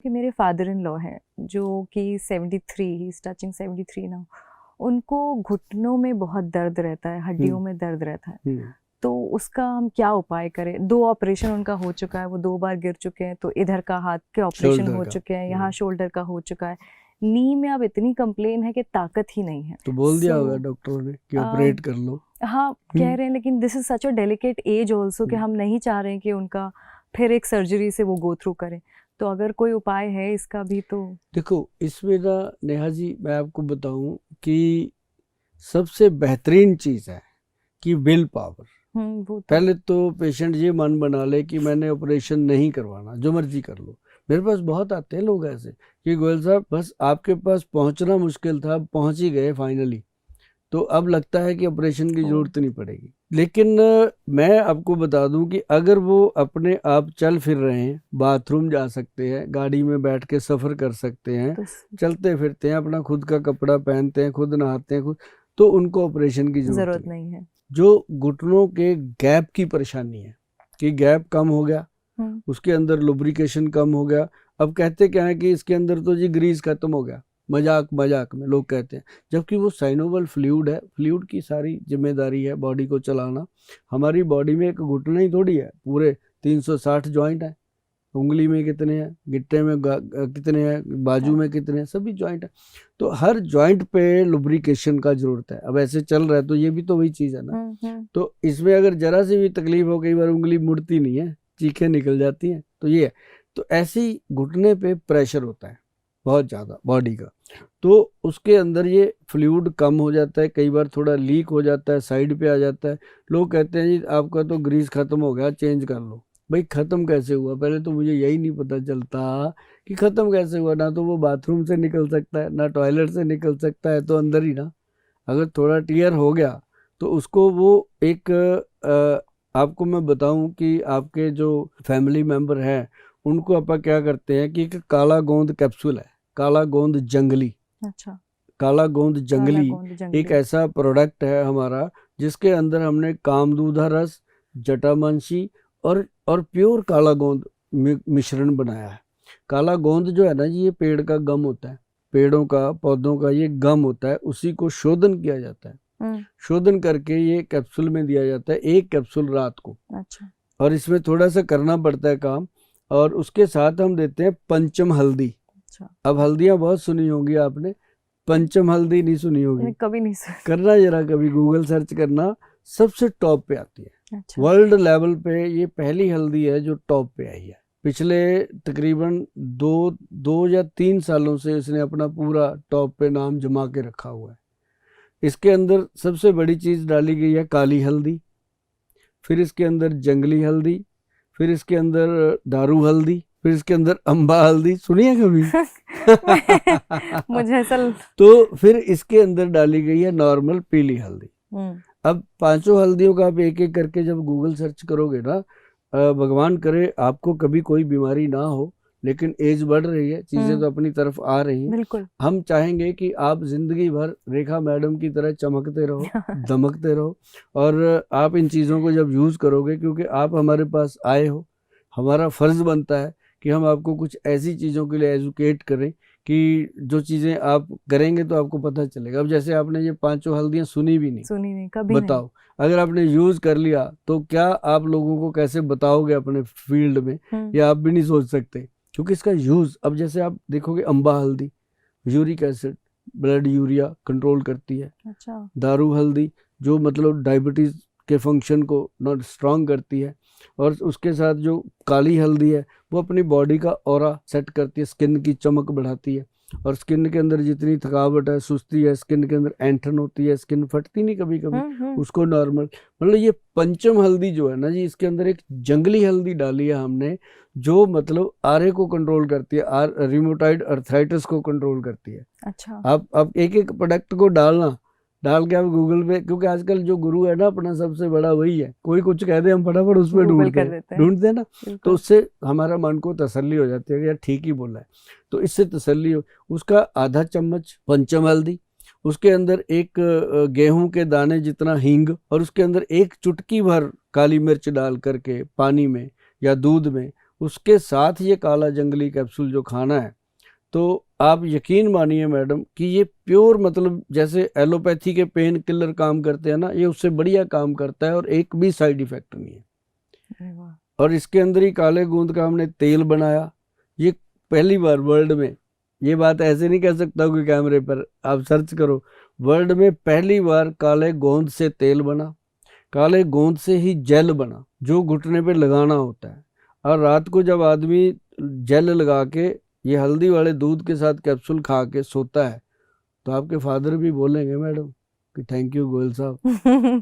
कि मेरे father in law हैं जो कि 73, ही इज टचिंग 73 नाउ। उनको घुटनों में बहुत दर्द रहता है, हड्डियों में दर्द रहता है। तो उसका हम क्या उपाय करें? 2 ऑपरेशन उनका हो चुका है, वो 2 बार गिर चुके हैं, तो इधर का हाथ के ऑपरेशन शोल्डर हो का। चुके हैं, यहाँ शोल्डर का हो चुका है। नी में अब इतनी कंप्लेन है कि ताकत ही नहीं है। तो बोल दिया होगा सो डॉक्टरों ने कि ऑपरेट कर लो। हाँ कह रहे हैं, लेकिन this is such a delicate age also कि हम नहीं चाह रहे हैं कि उनका फिर एक सर्जरी से वो गो थ्रू करें। तो अगर कोई उपाय है इसका भी तो। देखो इसमें ना नेहा जी, मैं आपको बताऊं कि सबसे बेहतरीन चीज़ है कि विल पावर। वो तो पहले तो पेशेंट ये मन बना ले कि मैंने ऑपरेशन नहीं करवाना, जो मर्जी कर लो। मेरे पास बहुत आते हैं लोग ऐसे कि गोयल साहब बस आपके पास पहुंचना मुश्किल था, पहुंच ही गए फाइनली, तो अब लगता है कि ऑपरेशन की जरूरत नहीं पड़ेगी। लेकिन मैं आपको बता दूं कि अगर वो अपने आप चल फिर रहे हैं, बाथरूम जा सकते हैं, गाड़ी में बैठ के सफ़र कर सकते हैं, तो चलते फिरते हैं, अपना खुद का कपड़ा पहनते हैं, खुद नहाते हैं खुद, तो उनको ऑपरेशन की जरूरत जरूरत नहीं। नहीं है। जो घुटनों के गैप की परेशानी है कि गैप कम हो गया, उसके अंदर लुब्रिकेशन कम हो गया। अब कहते क्या है कि इसके अंदर तो जी ग्रीस खत्म हो गया, मजाक मजाक में लोग कहते हैं, जबकि वो साइनोवल फ्लूइड है। फ्लूइड की सारी जिम्मेदारी है बॉडी को चलाना। हमारी बॉडी में एक घुटना ही थोड़ी है, पूरे 360 जॉइंट है। उंगली में कितने हैं, गिट्टे में कितने हैं, बाजू में कितने हैं, सभी जॉइंट है। तो हर जॉइंट पे लुब्रिकेशन का जरूरत है। अब ऐसे चल रहा है तो ये भी तो वही चीज़ है ना। तो इसमें अगर जरा सी भी तकलीफ हो, कई बार उंगली मुड़ती नहीं है, चीखें निकल जाती हैं, तो ये है। तो ऐसे ही घुटने पे प्रेशर होता है बहुत ज़्यादा बॉडी का, तो उसके अंदर ये फ्लूइड कम हो जाता है, कई बार थोड़ा लीक हो जाता है, साइड पे आ जाता है। लोग कहते हैं जी आपका तो ग्रीस खत्म हो गया, चेंज कर लो। भाई खत्म कैसे हुआ? पहले तो मुझे यही नहीं पता चलता कि खत्म कैसे हुआ। ना तो वो बाथरूम से निकल सकता है, ना टॉयलेट से निकल सकता है, तो अंदर ही ना। अगर थोड़ा टीयर हो गया तो उसको वो एक आपको मैं बताऊं कि आपके जो फैमिली मेंबर हैं उनको अपन क्या करते हैं कि एक काला गोंद कैप्सूल है, काला गोंद जंगली। अच्छा। काला गोंद काला जंगली गोंद एक जंगली। ऐसा प्रोडक्ट है हमारा, जिसके अंदर हमने कामदूधा रस, जटामांसी और प्योर काला गोंद मिश्रण बनाया है। काला गोंद जो है ना जी, ये पेड़ का गम होता है, पेड़ों का पौधों का ये गम होता है, उसी को शोधन किया जाता है। शोधन करके ये कैप्सूल में दिया जाता है, एक कैप्सूल रात को। अच्छा। और इसमें थोड़ा सा करना पड़ता है काम। और उसके साथ हम देते हैं पंचम हल्दी। अच्छा। अब हल्दियां बहुत सुनी होंगी आपने, पंचम हल्दी नहीं सुनी होगी। कभी नहीं सुना। करना जरा, कभी गूगल सर्च करना, सबसे टॉप पे आती है। अच्छा। वर्ल्ड लेवल पे ये पहली हल्दी है जो टॉप पे आई है। पिछले तकरीबन दो या 3 सालों से इसने अपना पूरा टॉप पे नाम जमा के रखा हुआ है। इसके अंदर सबसे बड़ी चीज डाली गई है काली हल्दी, फिर इसके अंदर जंगली हल्दी, फिर इसके अंदर दारू हल्दी, फिर इसके अंदर अम्बा हल्दी। सुनिए कभी? मुझे ऐसा तो फिर इसके अंदर डाली गई है नॉर्मल पीली हल्दी। अब पांचों हल्दियों का आप एक एक करके जब गूगल सर्च करोगे ना, भगवान करे आपको कभी कोई बीमारी ना हो, लेकिन एज बढ़ रही है, चीजें तो अपनी तरफ आ रही हैं। बिल्कुल। हम चाहेंगे कि आप जिंदगी भर रेखा मैडम की तरह चमकते रहो, दमकते रहो। और आप इन चीज़ों को जब यूज़ करोगे, क्योंकि आप हमारे पास आए हो, हमारा फ़र्ज़ बनता है कि हम आपको कुछ ऐसी चीज़ों के लिए एजुकेट करें कि जो चीज़ें आप करेंगे तो आपको पता चलेगा। अब जैसे आपने ये पांचों हल्दियाँ सुनी भी नहीं, सुनी नहीं, कभी बताओ अगर आपने यूज़ कर लिया तो क्या आप लोगों को कैसे बताओगे अपने फील्ड में? नहीं। या आप भी नहीं सोच सकते, क्योंकि इसका यूज़, अब जैसे आप देखोगे अम्बा हल्दी uric acid, blood urea control करती है। अच्छा। दारू हल्दी जो मतलब डायबिटीज़ के फंक्शन को नॉट स्ट्रांग करती है। और उसके साथ जो काली हल्दी है वो अपनी बॉडी का ऑरा सेट करती है, स्किन की चमक बढ़ाती है। और स्किन के अंदर जितनी थकावट है, सुस्ती है, स्किन के अंदर ऐंठन होती है, स्किन फटती नहीं कभी कभी, उसको नॉर्मल, मतलब ये पंचम हल्दी जो है ना जी, इसके अंदर एक जंगली हल्दी डाली है हमने, जो मतलब आरे को कंट्रोल करती है, रिमोटाइड अर्थराइटिस को कंट्रोल करती है। अच्छा। आप एक एक प्रोडक्ट को डाल के आप गूगल पे, क्योंकि आजकल जो गुरु है ना अपना सबसे बड़ा वही है, कोई कुछ कह दे हम फटाफट उस पर ढूंढते हैं ना। तो उससे हमारा मन को तसल्ली हो जाती है कि यार ठीक ही बोला है। तो इससे तसल्ली हो। उसका आधा चम्मच पंचम हल्दी, उसके अंदर एक गेहूं के दाने जितना हींग, और उसके अंदर एक चुटकी भर काली मिर्च डाल करके पानी में या दूध में उसके साथ ये काला जंगली कैप्सूल जो खाना है, तो आप यकीन मानिए मैडम कि ये प्योर, मतलब जैसे एलोपैथी के पेन किलर काम करते हैं ना, ये उससे बढ़िया काम करता है और एक भी साइड इफेक्ट नहीं है। और इसके अंदर ही काले गोंद का हमने तेल बनाया। ये पहली बार वर्ल्ड में, ये बात ऐसे नहीं कह सकता कोई कैमरे पर, आप सर्च करो, वर्ल्ड में पहली बार काले गोंद से तेल बना, काले गोंद से ही जेल बना जो घुटने पे लगाना होता है। और रात को जब आदमी जेल लगा के ये हल्दी वाले दूध के साथ कैप्सूल खा के सोता है, तो आपके फादर भी बोलेंगे मैडम कि थैंक यू गोयल साहब।